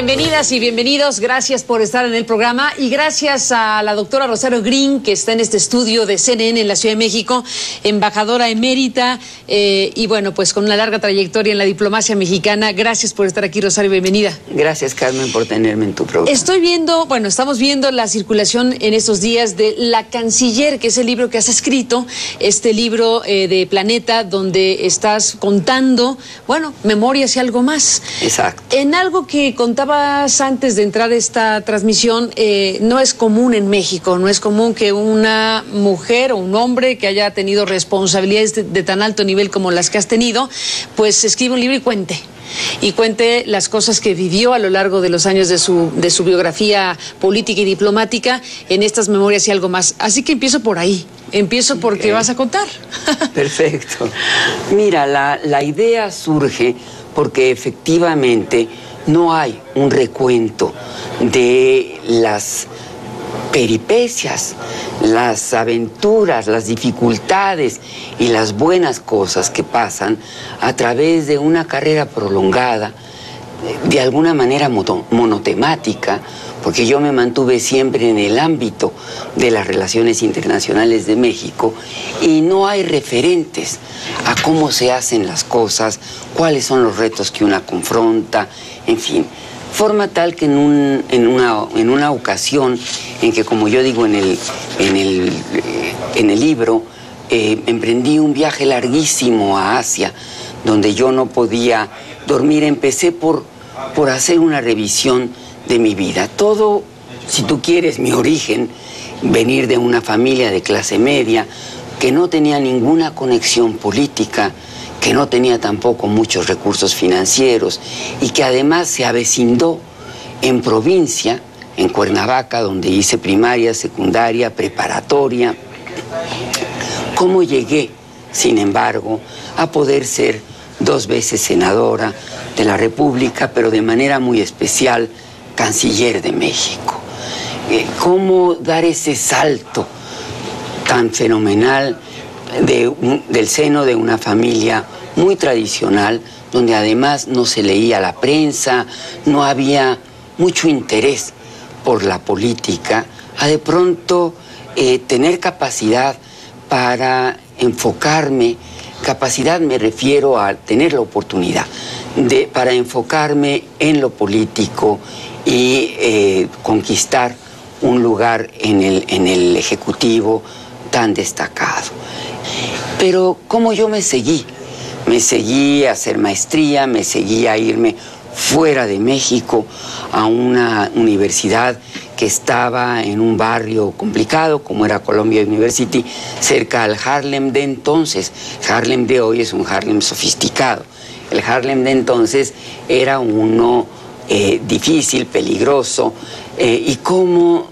Bienvenidas y bienvenidos, gracias por estar en el programa y gracias a la doctora Rosario Green, que está en este estudio de CNN en la Ciudad de México, embajadora emérita y bueno, pues con una larga trayectoria en la diplomacia mexicana. Gracias por estar aquí, Rosario, bienvenida. Gracias, Carmen, por tenerme en tu programa. Estamos viendo la circulación en estos días de La Canciller, que es el libro que has escrito, este libro de Planeta, donde estás contando, bueno, memorias y algo más. Exacto. En algo que contabas antes de entrar a esta transmisión, no es común en México, no es común que una mujer o un hombre que haya tenido responsabilidades de tan alto nivel como las que has tenido, pues escriba un libro y cuente las cosas que vivió a lo largo de los años de su biografía política y diplomática en estas memorias y algo más. Así que empiezo por ahí, porque vas a contar. Perfecto. Mira, la idea surge porque efectivamente no hay un recuento de las peripecias, las aventuras, las dificultades y las buenas cosas que pasan a través de una carrera prolongada, de alguna manera monotemática, porque yo me mantuve siempre en el ámbito de las relaciones internacionales de México y no hay referentes a cómo se hacen las cosas, cuáles son los retos que una confronta, en fin. Forma tal que en una ocasión en que, como yo digo en el libro, emprendí un viaje larguísimo a Asia, donde yo no podía dormir, empecé por hacer una revisión de mi vida. Todo, si tú quieres, mi origen, venir de una familia de clase media, que no tenía ninguna conexión política, que no tenía tampoco muchos recursos financieros y que además se avecindó en provincia, en Cuernavaca, donde hice primaria, secundaria, preparatoria. ¿Cómo llegué, sin embargo, a poder ser 2 veces senadora de la República, pero de manera muy especial, canciller de México? ¿Cómo dar ese salto tan fenomenal del seno de una familia muy tradicional, donde además no se leía la prensa, no había mucho interés por la política, a de pronto tener capacidad para enfocarme? Capacidad me refiero a tener la oportunidad para enfocarme en lo político y conquistar un lugar en el Ejecutivo tan destacado. Pero ¿cómo yo me seguí? Me seguí a hacer maestría, me seguí a irme fuera de México a una universidad que estaba en un barrio complicado, como era Columbia University, cerca al Harlem de entonces. Harlem de hoy es un Harlem sofisticado. El Harlem de entonces era uno difícil, peligroso, y cómo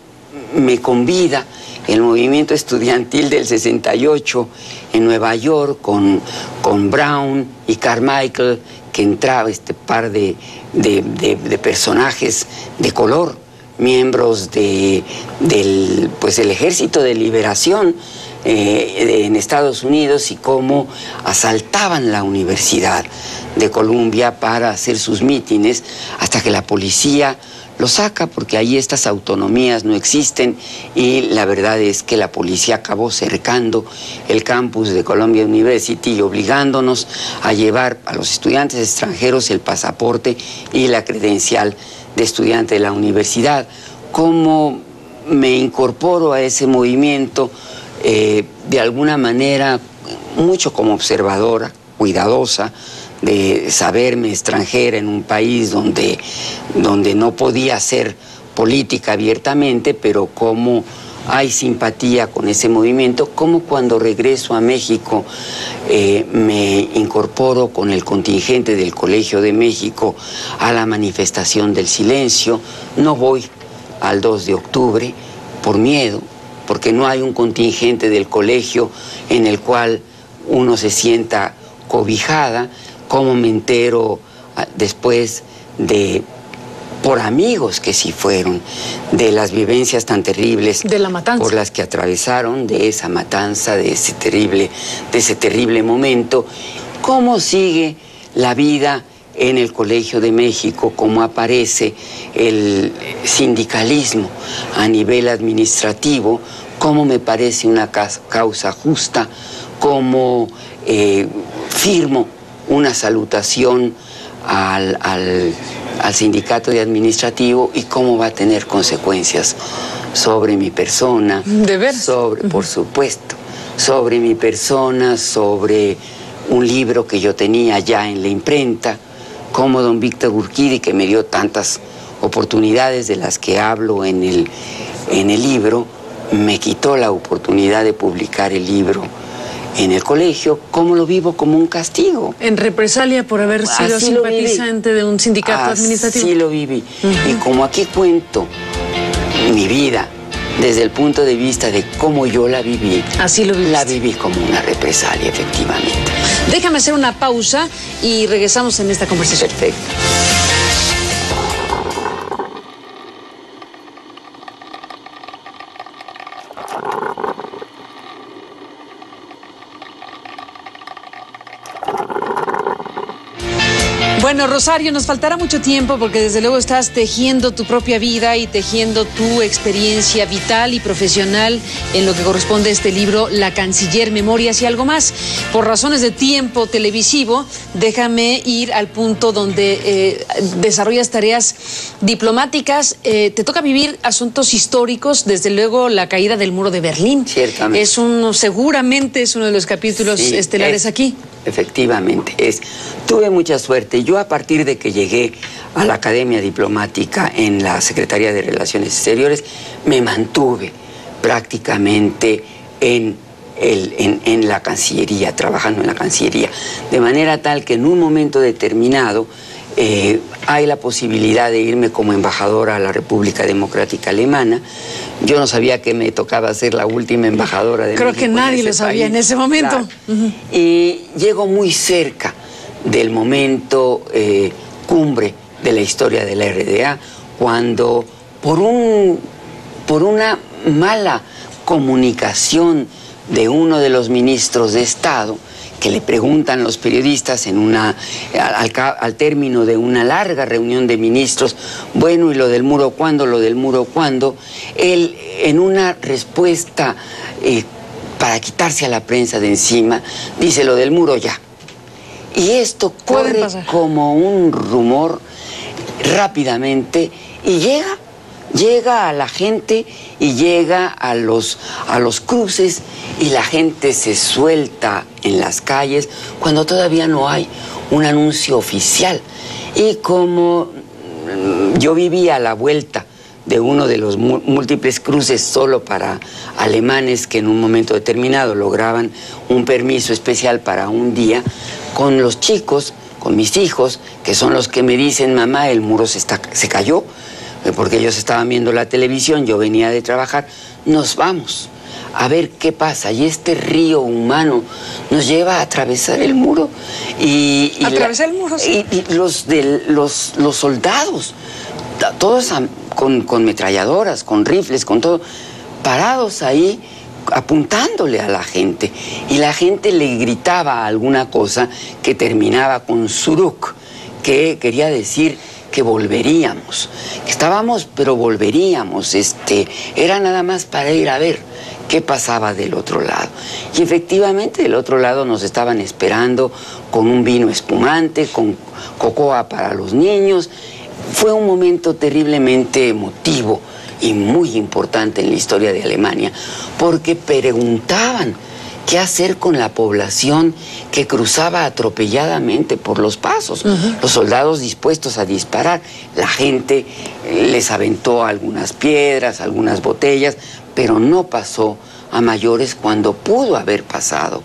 me convida el movimiento estudiantil del 68 en Nueva York con Brown y Carmichael, que entraba este par de personajes de color, miembros del Ejército de Liberación en Estados Unidos, y cómo asaltaban la Universidad de Columbia para hacer sus mítines, hasta que la policía lo saca, porque ahí estas autonomías no existen, y la verdad es que la policía acabó cercando el campus de Columbia University y obligándonos a llevar a los estudiantes extranjeros el pasaporte y la credencial de estudiante de la universidad. ¿Cómo me incorporo a ese movimiento? De alguna manera, mucho como observadora, cuidadosa, de saberme extranjera en un país donde no podía hacer política abiertamente, pero cómo hay simpatía con ese movimiento, como cuando regreso a México me incorporo con el contingente del Colegio de México a la manifestación del silencio. No voy al 2 de octubre por miedo, porque no hay un contingente del colegio en el cual uno se sienta cobijada. Cómo me entero después por amigos que sí fueron, de las vivencias tan terribles de la matanza por las que atravesaron, de esa matanza, de ese terrible momento. Cómo sigue la vida en el Colegio de México, cómo aparece el sindicalismo a nivel administrativo, cómo me parece una causa justa, cómo firmo una salutación al sindicato de administrativo y cómo va a tener consecuencias sobre mi persona. ¿De ver? Por supuesto, sobre mi persona, sobre un libro que yo tenía ya en la imprenta, como don Víctor Urquidi, que me dio tantas oportunidades de las que hablo en el libro, me quitó la oportunidad de publicar el libro en el colegio, cómo lo vivo como un castigo. En represalia por haber sido Así simpatizante de un sindicato administrativo. Sí lo viví. Y como aquí cuento mi vida desde el punto de vista de cómo yo la viví, así lo viviste. La viví como una represalia, efectivamente. Déjame hacer una pausa y regresamos en esta conversación. Perfecto. Bueno, Rosario, nos faltará mucho tiempo porque desde luego estás tejiendo tu propia vida y tejiendo tu experiencia vital y profesional en lo que corresponde a este libro, La Canciller, Memorias y algo más. Por razones de tiempo televisivo, déjame ir al punto donde desarrollas tareas diplomáticas. Te toca vivir asuntos históricos, desde luego la caída del muro de Berlín. Ciertamente. Seguramente es uno de los capítulos estelares aquí. Efectivamente, tuve mucha suerte. Yo, a partir de que llegué a la Academia Diplomática en la Secretaría de Relaciones Exteriores, me mantuve prácticamente en la Cancillería, trabajando en la Cancillería, de manera tal que en un momento determinado hay la posibilidad de irme como embajadora a la República Democrática Alemana. Yo no sabía que me tocaba ser la última embajadora de México. Creo que nadie lo sabía en ese momento. Claro. Y llego muy cerca del momento cumbre de la historia de la RDA, cuando por una mala comunicación de uno de los ministros de Estado, que le preguntan los periodistas al término de una larga reunión de ministros, bueno, ¿y lo del muro cuándo? ¿Lo del muro cuándo? Él, en una respuesta para quitarse a la prensa de encima, dice: lo del muro ya. Y esto corre como un rumor rápidamente y llega a la gente y llega a los cruces, y la gente se suelta en las calles cuando todavía no hay un anuncio oficial. Y como yo vivía a la vuelta de uno de los múltiples cruces solo para alemanes que en un momento determinado lograban un permiso especial para un día, con los chicos, con mis hijos, que son los que me dicen: mamá, el muro se cayó, porque ellos estaban viendo la televisión, yo venía de trabajar, nos vamos a ver qué pasa. Y este río humano nos lleva a atravesar el muro. ¿Atravesar el muro? Sí. Y los soldados, todos con metralladoras, con rifles, con todo, parados ahí, apuntándole a la gente. Y la gente le gritaba alguna cosa que terminaba con Zurück, que quería decir que volveríamos, que estábamos, pero volveríamos. Era nada más para ir a ver qué pasaba del otro lado. Y efectivamente del otro lado nos estaban esperando con un vino espumante, con cocoa para los niños. Fue un momento terriblemente emotivo y muy importante en la historia de Alemania, porque preguntaban qué hacer con la población que cruzaba atropelladamente por los pasos. Los soldados dispuestos a disparar. La gente les aventó algunas piedras, algunas botellas, pero no pasó a mayores cuando pudo haber pasado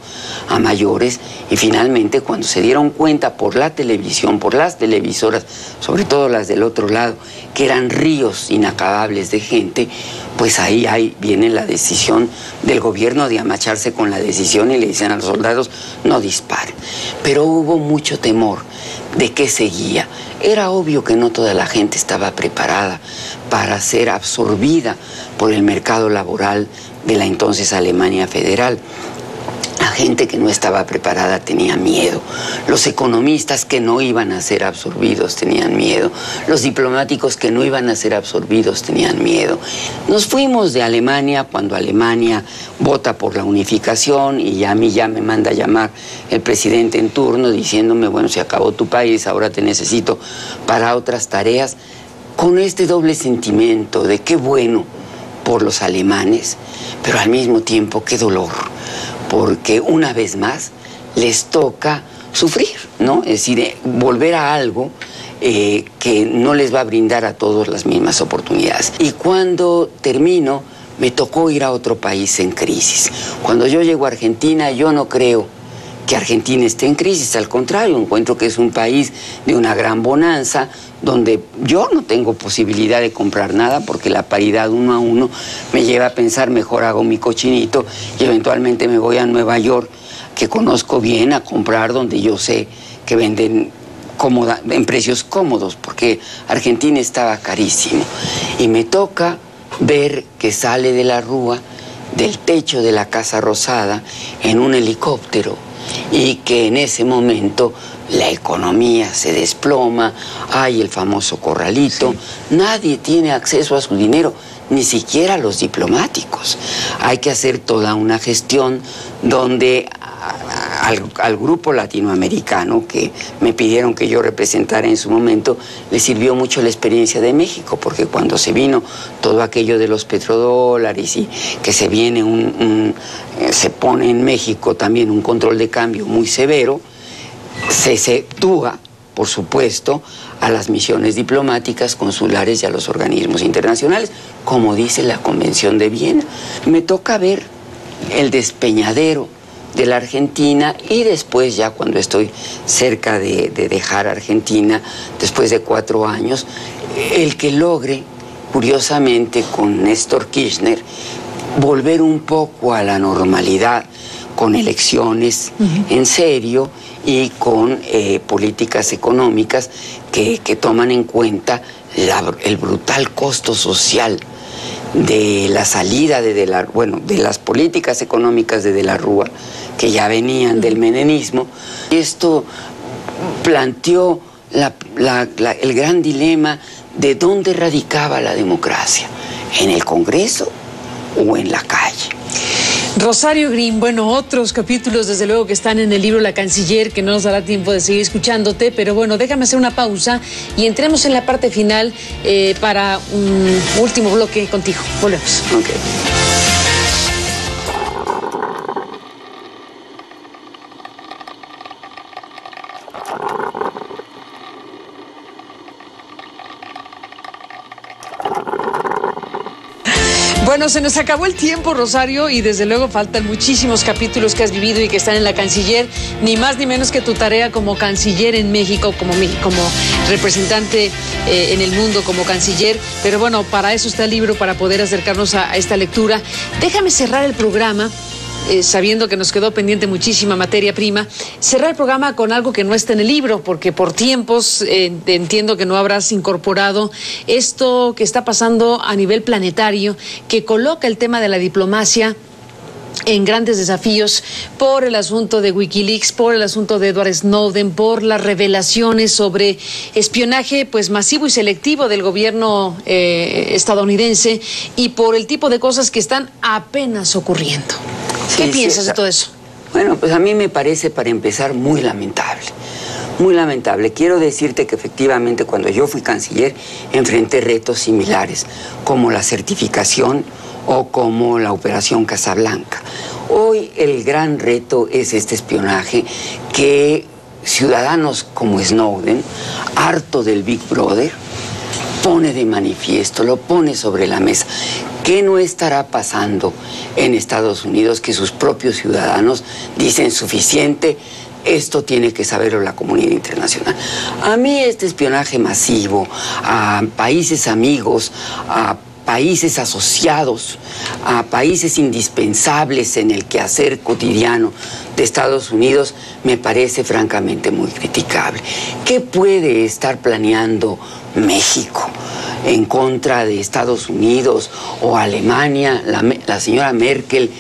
a mayores. Y finalmente, cuando se dieron cuenta por la televisión, por las televisoras, sobre todo las del otro lado, que eran ríos inacabables de gente, pues ahí viene la decisión del gobierno de amacharse con la decisión y le dicen a los soldados: no disparen. Pero hubo mucho temor de qué seguía. Era obvio que no toda la gente estaba preparada para ser absorbida por el mercado laboral de la entonces Alemania Federal. La gente que no estaba preparada tenía miedo. Los economistas que no iban a ser absorbidos tenían miedo. Los diplomáticos que no iban a ser absorbidos tenían miedo. Nos fuimos de Alemania cuando Alemania vota por la unificación y a mí ya me manda a llamar el presidente en turno diciéndome, bueno, se acabó tu país, ahora te necesito para otras tareas, con este doble sentimiento de qué bueno por los alemanes, pero al mismo tiempo qué dolor, porque una vez más les toca sufrir, ¿no? Es decir, volver a algo que no les va a brindar a todos las mismas oportunidades. Y cuando termino, me tocó ir a otro país en crisis. Cuando yo llego a Argentina, yo no creo que Argentina esté en crisis, al contrario, encuentro que es un país de una gran bonanza, donde yo no tengo posibilidad de comprar nada porque la paridad 1 a 1 me lleva a pensar, mejor hago mi cochinito y eventualmente me voy a Nueva York, que conozco bien, a comprar donde yo sé que venden en precios cómodos, porque Argentina estaba carísimo. Y me toca ver que sale de la rúa, del techo de la Casa Rosada, en un helicóptero, y que en ese momento la economía se desploma, hay el famoso corralito, sí. Nadie tiene acceso a su dinero, ni siquiera los diplomáticos. Hay que hacer toda una gestión donde al grupo latinoamericano que me pidieron que yo representara en su momento, le sirvió mucho la experiencia de México, porque cuando se vino todo aquello de los petrodólares y que se viene se pone en México también un control de cambio muy severo, se exceptúa, por supuesto, a las misiones diplomáticas, consulares y a los organismos internacionales, como dice la Convención de Viena. Me toca ver el despeñadero de la Argentina y después, ya cuando estoy cerca de dejar Argentina, después de 4 años, el que logre, curiosamente, con Néstor Kirchner, volver un poco a la normalidad, con elecciones en serio y con políticas económicas que toman en cuenta el brutal costo social de la salida de las políticas económicas de la Rúa, que ya venían del menemismo. Esto planteó el gran dilema de dónde radicaba la democracia, en el Congreso o en la calle. Rosario Green, bueno, otros capítulos desde luego que están en el libro La Canciller, que no nos dará tiempo de seguir escuchándote, pero bueno, déjame hacer una pausa y entremos en la parte final para un último bloque contigo. Volvemos. Okay. Bueno, se nos acabó el tiempo, Rosario, y desde luego faltan muchísimos capítulos que has vivido y que están en La Canciller, ni más ni menos que tu tarea como canciller en México, como representante en el mundo, como canciller. Pero bueno, para eso está el libro, para poder acercarnos a esta lectura. Déjame cerrar el programa, sabiendo que nos quedó pendiente muchísima materia prima, cerrar el programa con algo que no está en el libro, porque por tiempos entiendo que no habrás incorporado esto que está pasando a nivel planetario, que coloca el tema de la diplomacia en grandes desafíos por el asunto de Wikileaks, por el asunto de Edward Snowden, por las revelaciones sobre espionaje masivo y selectivo del gobierno estadounidense y por el tipo de cosas que están apenas ocurriendo. ¿Qué piensas de todo eso? Bueno, pues a mí me parece, para empezar, muy lamentable. Muy lamentable. Quiero decirte que efectivamente cuando yo fui canciller enfrenté retos similares, como la certificación o como la Operación Casablanca. Hoy el gran reto es este espionaje que ciudadanos como Snowden, harto del Big Brother, pone de manifiesto, lo pone sobre la mesa. ¿Qué no estará pasando en Estados Unidos que sus propios ciudadanos dicen suficiente? Esto tiene que saberlo la comunidad internacional. A mí este espionaje masivo a países amigos, a países asociados, a países indispensables en el quehacer cotidiano de Estados Unidos, me parece francamente muy criticable. ¿Qué puede estar planeando México en contra de Estados Unidos o Alemania? La señora Merkel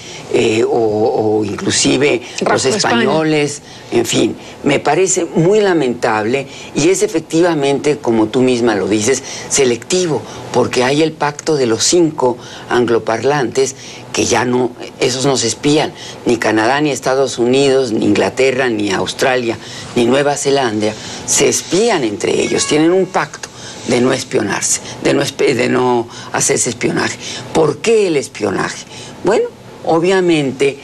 o inclusive los españoles, en fin, me parece muy lamentable y es efectivamente, como tú misma lo dices, selectivo, porque hay el pacto de los 5 angloparlantes que ya no, esos no se espían, ni Canadá, ni Estados Unidos, ni Inglaterra, ni Australia, ni Nueva Zelanda, se espían entre ellos, tienen un pacto de no espionarse, de no hacerse espionaje. ¿Por qué el espionaje? Bueno, obviamente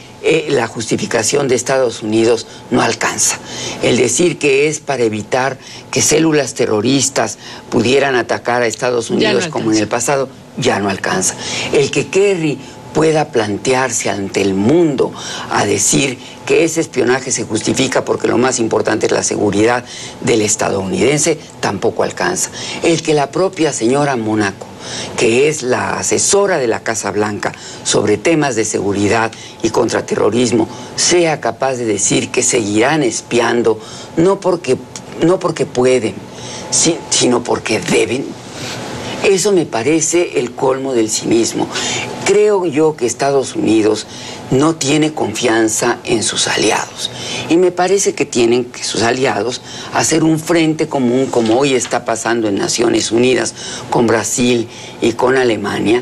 la justificación de Estados Unidos no alcanza. El decir que es para evitar que células terroristas pudieran atacar a Estados Unidos como en el pasado, ya no alcanza. El que Kerry pueda plantearse ante el mundo a decir que ese espionaje se justifica porque lo más importante es la seguridad del estadounidense, tampoco alcanza. El que la propia señora Mónaco, que es la asesora de la Casa Blanca sobre temas de seguridad y contraterrorismo, sea capaz de decir que seguirán espiando, no porque pueden, sino porque deben. Eso me parece el colmo del cinismo. Creo yo que Estados Unidos no tiene confianza en sus aliados. Y me parece que tienen que sus aliados hacer un frente común, como hoy está pasando en Naciones Unidas con Brasil y con Alemania.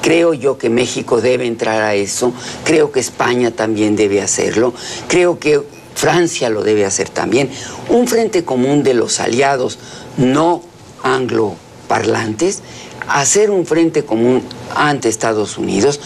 Creo yo que México debe entrar a eso. Creo que España también debe hacerlo. Creo que Francia lo debe hacer también. Un frente común de los aliados no angloparlantes, hacer un frente común ante Estados Unidos,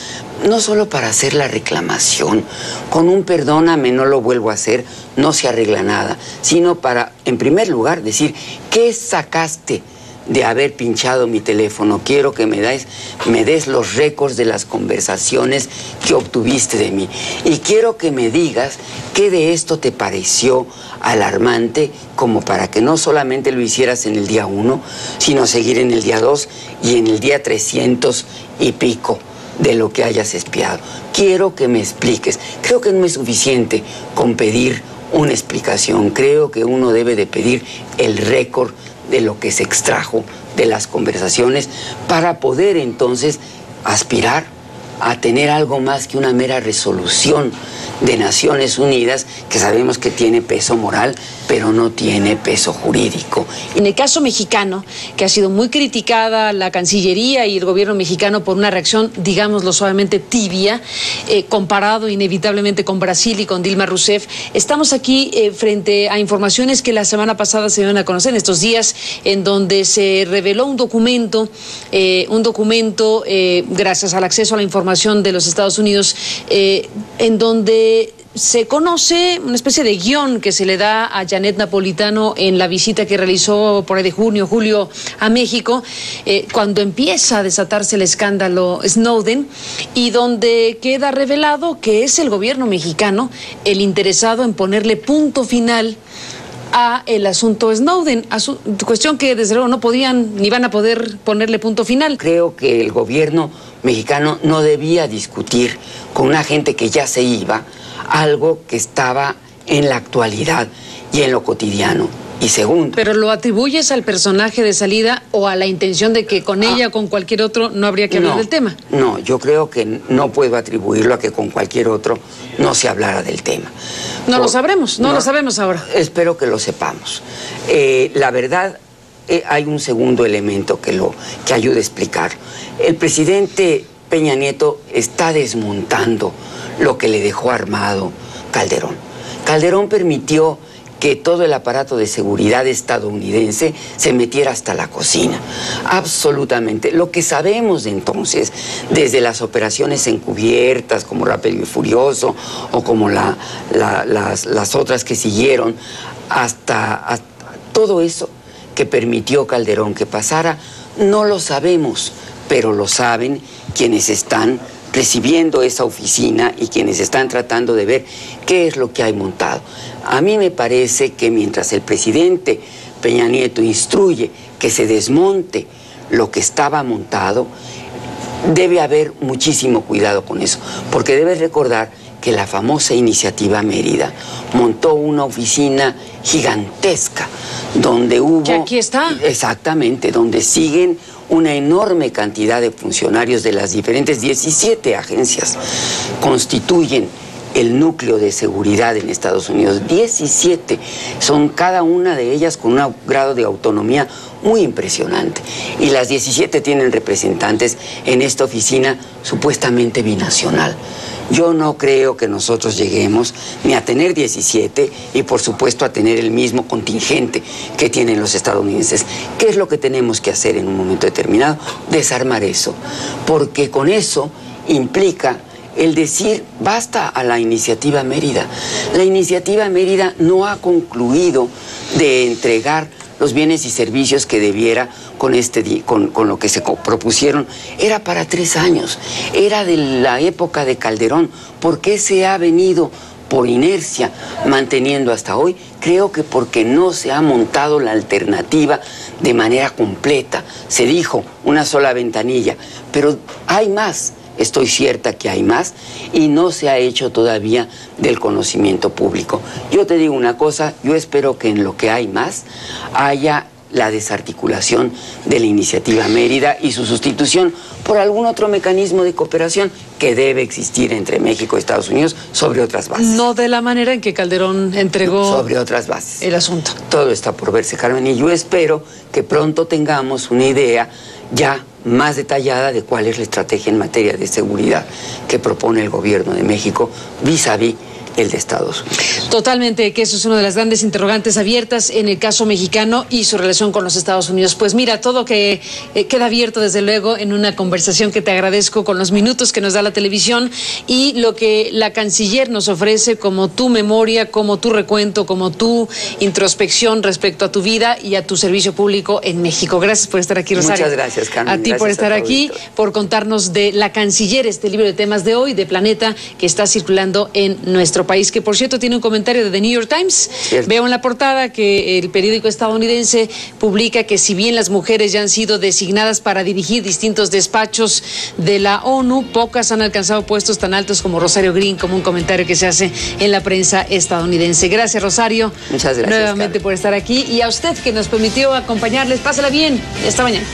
no solo para hacer la reclamación, con un perdóname, no lo vuelvo a hacer, no se arregla nada, sino para, en primer lugar, decir, ¿qué sacaste de haber pinchado mi teléfono? Quiero que me des los récords de las conversaciones que obtuviste de mí. Y quiero que me digas qué de esto te pareció alarmante, como para que no solamente lo hicieras en el día 1, sino seguir en el día 2 y en el día 300 y pico de lo que hayas espiado. Quiero que me expliques. Creo que no es suficiente con pedir una explicación. Creo que uno debe de pedir el récord de lo que se extrajo de las conversaciones para poder entonces aspirar a tener algo más que una mera resolución de Naciones Unidas, que sabemos que tiene peso moral, pero no tiene peso jurídico. En el caso mexicano, que ha sido muy criticada la Cancillería y el gobierno mexicano por una reacción, digámoslo suavemente, tibia, comparado inevitablemente con Brasil y con Dilma Rousseff, estamos aquí frente a informaciones que la semana pasada se dieron a conocer, en estos días, en donde se reveló un documento, gracias al acceso a la información de los Estados Unidos, en donde se conoce una especie de guión que se le da a Janet Napolitano en la visita que realizó por ahí de junio, julio a México, cuando empieza a desatarse el escándalo Snowden, y donde queda revelado que es el gobierno mexicano el interesado en ponerle punto final a el asunto Snowden, cuestión que desde luego no podían ni van a poder ponerle punto final. Creo que el gobierno mexicano no debía discutir con una gente que ya se iba algo que estaba en la actualidad y en lo cotidiano. Y segundo... ¿Pero lo atribuyes al personaje de salida o a la intención de que con ella o con cualquier otro no habría que hablar del tema? No, yo creo que no puedo atribuirlo a que con cualquier otro no se hablara del tema. No lo sabremos, no lo sabemos ahora. Espero que lo sepamos. La verdad, hay un segundo elemento que ayuda a explicar. El presidente Peña Nieto está desmontando lo que le dejó armado Calderón. Calderón permitió que todo el aparato de seguridad estadounidense se metiera hasta la cocina. Absolutamente. Lo que sabemos de entonces, desde las operaciones encubiertas, como Rápido y Furioso, o como las otras que siguieron, hasta todo eso que permitió Calderón que pasara, no lo sabemos, pero lo saben quienes están recibiendo esa oficina y quienes están tratando de ver qué es lo que hay montado. A mí me parece que mientras el presidente Peña Nieto instruye que se desmonte lo que estaba montado, debe haber muchísimo cuidado con eso, porque debes recordar que la famosa Iniciativa Mérida montó una oficina gigantesca donde hubo... Que aquí está. Exactamente, donde siguen una enorme cantidad de funcionarios de las diferentes 17 agencias. Constituyen el núcleo de seguridad en Estados Unidos. 17, son cada una de ellas con un grado de autonomía muy impresionante. Y las 17 tienen representantes en esta oficina supuestamente binacional. Yo no creo que nosotros lleguemos ni a tener 17 y por supuesto a tener el mismo contingente que tienen los estadounidenses. ¿Qué es lo que tenemos que hacer en un momento determinado? Desarmar eso, porque con eso implica el decir basta a la Iniciativa Mérida. La Iniciativa Mérida no ha concluido de entregar los bienes y servicios que debiera con lo que se propusieron. Era para 3 años, era de la época de Calderón. ¿Por qué se ha venido por inercia manteniendo hasta hoy? Creo que porque no se ha montado la alternativa de manera completa. Se dijo una sola ventanilla, pero hay más. Estoy cierta que hay más y no se ha hecho todavía del conocimiento público. Yo te digo una cosa, yo espero que en lo que hay más haya la desarticulación de la Iniciativa Mérida y su sustitución por algún otro mecanismo de cooperación que debe existir entre México y Estados Unidos sobre otras bases. No de la manera en que Calderón entregó sobre otras bases. El asunto. Todo está por verse, Carmen, y yo espero que pronto tengamos una idea ya más detallada de cuál es la estrategia en materia de seguridad que propone el gobierno de México vis-a-vis el de Estados Unidos. Totalmente, que eso es una de las grandes interrogantes abiertas en el caso mexicano y su relación con los Estados Unidos. Pues mira, todo que queda abierto desde luego en una conversación que te agradezco con los minutos que nos da la televisión y lo que la canciller nos ofrece como tu memoria, como tu recuento, como tu introspección respecto a tu vida y a tu servicio público en México. Gracias por estar aquí, Rosario. Muchas gracias, Carmen. A ti por estar aquí, por contarnos de La Canciller, este libro de temas de hoy, de Planeta, que está circulando en nuestro país, que por cierto tiene un comentario de The New York Times. Cierto. Veo en la portada que el periódico estadounidense publica que si bien las mujeres ya han sido designadas para dirigir distintos despachos de la ONU, pocas han alcanzado puestos tan altos como Rosario Green, como un comentario que se hace en la prensa estadounidense. Gracias, Rosario. Muchas gracias, nuevamente, Carmen, por estar aquí, y a usted que nos permitió acompañarles. Pásala bien. Hasta mañana.